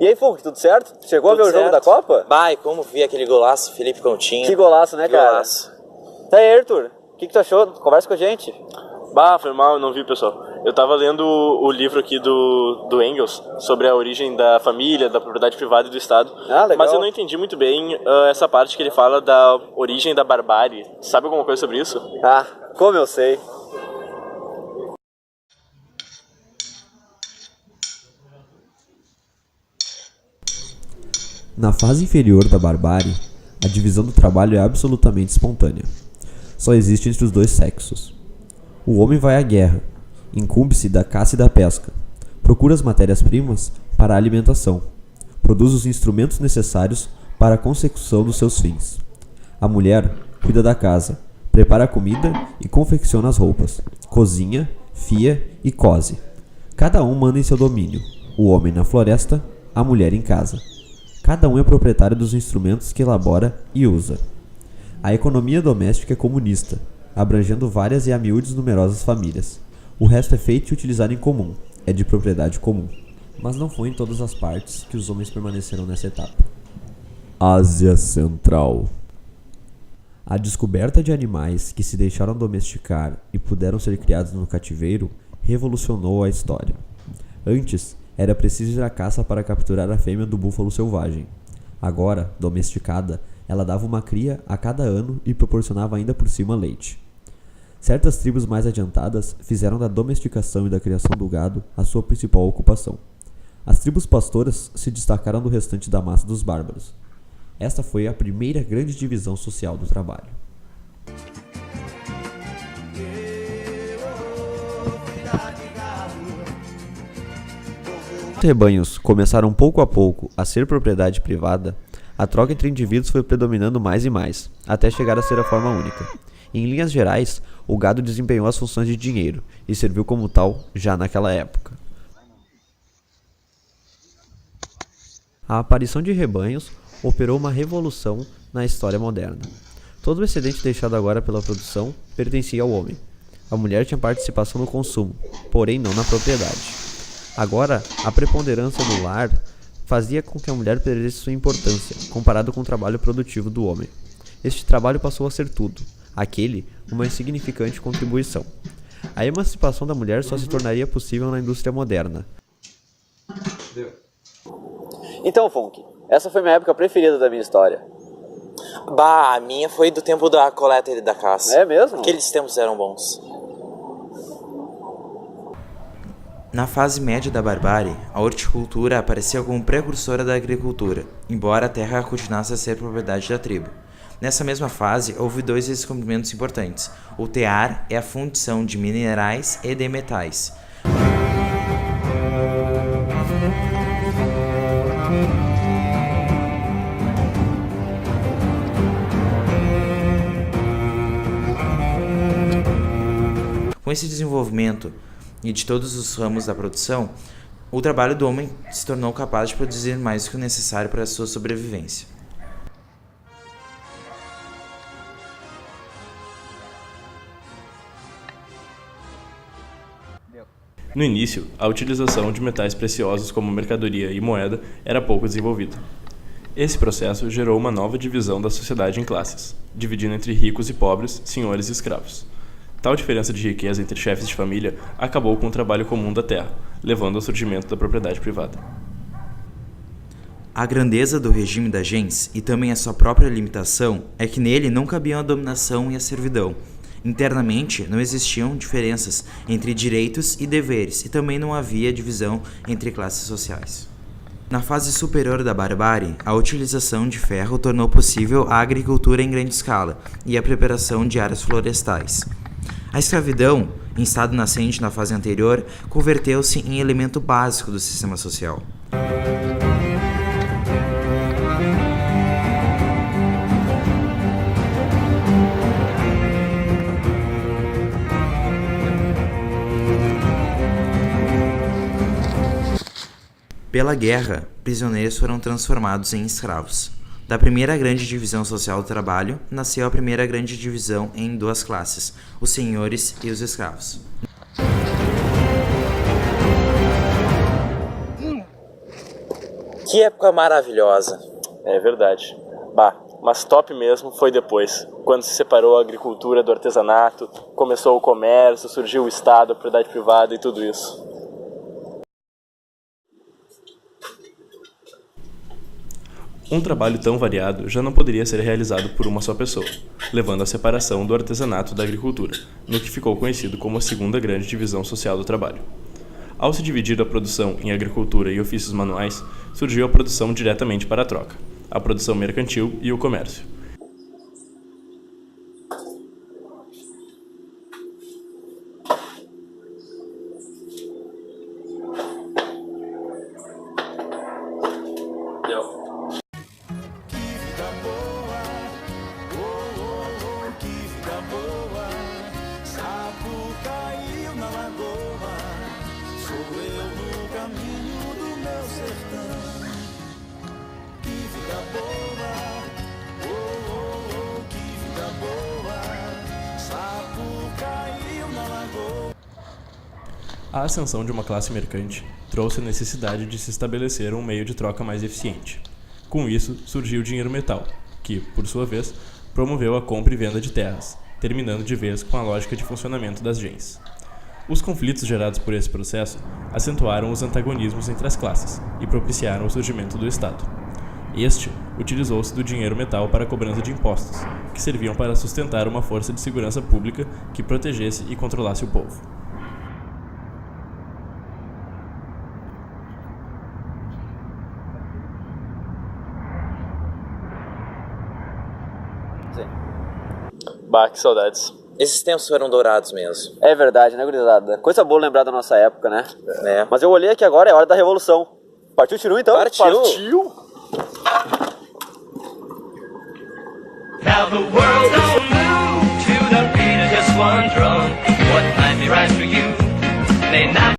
E aí, Funk, tudo certo? Chegou Tudo a ver o jogo certo. da Copa? Vai, como vi aquele golaço, Felipe Coutinho. Que golaço, né, Que cara? golaço. Tá aí, Arthur. O que tu achou? Conversa com a gente. Foi mal, eu não vi, pessoal. Eu tava lendo o livro aqui do Engels sobre a origem da família, da propriedade privada e do Estado. Ah, legal. Mas eu não entendi muito bem essa parte que ele fala da origem da barbárie. Sabe alguma coisa sobre isso? Ah, como eu sei. Na fase inferior da barbárie, a divisão do trabalho é absolutamente espontânea. Só existe entre os dois sexos. O homem vai à guerra, incumbe-se da caça e da pesca, procura as matérias-primas para a alimentação, produz os instrumentos necessários para a consecução dos seus fins. A mulher cuida da casa, prepara a comida e confecciona as roupas, cozinha, fia e cose. Cada um manda em seu domínio, o homem na floresta, a mulher em casa. Cada um é proprietário dos instrumentos que elabora e usa. A economia doméstica é comunista, abrangendo várias e a miúdes numerosas famílias. O resto é feito e utilizado em comum, é de propriedade comum. Mas não foi em todas as partes que os homens permaneceram nessa etapa. Ásia Central. A descoberta de animais que se deixaram domesticar e puderam ser criados no cativeiro revolucionou a história. Antes, era preciso ir à caça para capturar a fêmea do búfalo selvagem. Agora, domesticada, ela dava uma cria a cada ano e proporcionava ainda por cima leite. Certas tribos mais adiantadas fizeram da domesticação e da criação do gado a sua principal ocupação. As tribos pastoras se destacaram do restante da massa dos bárbaros. Esta foi a primeira grande divisão social do trabalho. Os rebanhos começaram pouco a pouco a ser propriedade privada, a troca entre indivíduos foi predominando mais e mais, até chegar a ser a forma única. Em linhas gerais, o gado desempenhou as funções de dinheiro e serviu como tal já naquela época. A aparição de rebanhos operou uma revolução na história moderna. Todo o excedente deixado agora pela produção pertencia ao homem. A mulher tinha participação no consumo, porém não na propriedade. Agora, a preponderância do lar fazia com que a mulher perdesse sua importância, comparado com o trabalho produtivo do homem. Este trabalho passou a ser tudo, aquele uma insignificante contribuição. A emancipação da mulher só se tornaria possível na indústria moderna. Então, Funk, essa foi minha época preferida da minha história. A minha foi do tempo da coleta e da caça. É mesmo? Aqueles tempos eram bons. Na fase média da barbárie, a horticultura aparecia como precursora da agricultura, embora a terra continuasse a ser propriedade da tribo. Nessa mesma fase, houve dois descobrimentos importantes. O tear é a fundição de minerais e de metais. Com esse desenvolvimento e de todos os ramos da produção, o trabalho do homem se tornou capaz de produzir mais do que o necessário para a sua sobrevivência. No início, a utilização de metais preciosos como mercadoria e moeda era pouco desenvolvida. Esse processo gerou uma nova divisão da sociedade em classes, dividindo entre ricos e pobres, senhores e escravos. Tal diferença de riqueza entre chefes de família acabou com o trabalho comum da terra, levando ao surgimento da propriedade privada. A grandeza do regime da gens, e também a sua própria limitação, é que nele não cabiam a dominação e a servidão. Internamente, não existiam diferenças entre direitos e deveres, e também não havia divisão entre classes sociais. Na fase superior da barbárie, a utilização de ferro tornou possível a agricultura em grande escala e a preparação de áreas florestais. A escravidão, em estado nascente na fase anterior, converteu-se em elemento básico do sistema social. Pela guerra, prisioneiros foram transformados em escravos. Da primeira grande divisão social do trabalho, nasceu a primeira grande divisão em duas classes, os senhores e os escravos. Que época maravilhosa. É verdade. Bah, mas top mesmo foi depois, quando se separou a agricultura do artesanato, começou o comércio, surgiu o Estado, a propriedade privada e tudo isso. Um trabalho tão variado já não poderia ser realizado por uma só pessoa, levando à separação do artesanato da agricultura, no que ficou conhecido como a segunda grande divisão social do trabalho. Ao se dividir a produção em agricultura e ofícios manuais, surgiu a produção diretamente para a troca, a produção mercantil e o comércio. A ascensão de uma classe mercante trouxe a necessidade de se estabelecer um meio de troca mais eficiente. Com isso, surgiu o dinheiro metal, que, por sua vez, promoveu a compra e venda de terras, terminando de vez com a lógica de funcionamento das gens. Os conflitos gerados por esse processo acentuaram os antagonismos entre as classes e propiciaram o surgimento do Estado. Este utilizou-se do dinheiro metal para a cobrança de impostos, que serviam para sustentar uma força de segurança pública que protegesse e controlasse o povo. Bah, que saudades. Esses tempos foram dourados mesmo. É verdade, né, gurizada? Coisa boa lembrar da nossa época, né? É. Mas eu olhei aqui agora, é hora da revolução. Partiu o Tiru, então? Partiu! Now the world don't move to the beat of just one drum. What might be right for you may not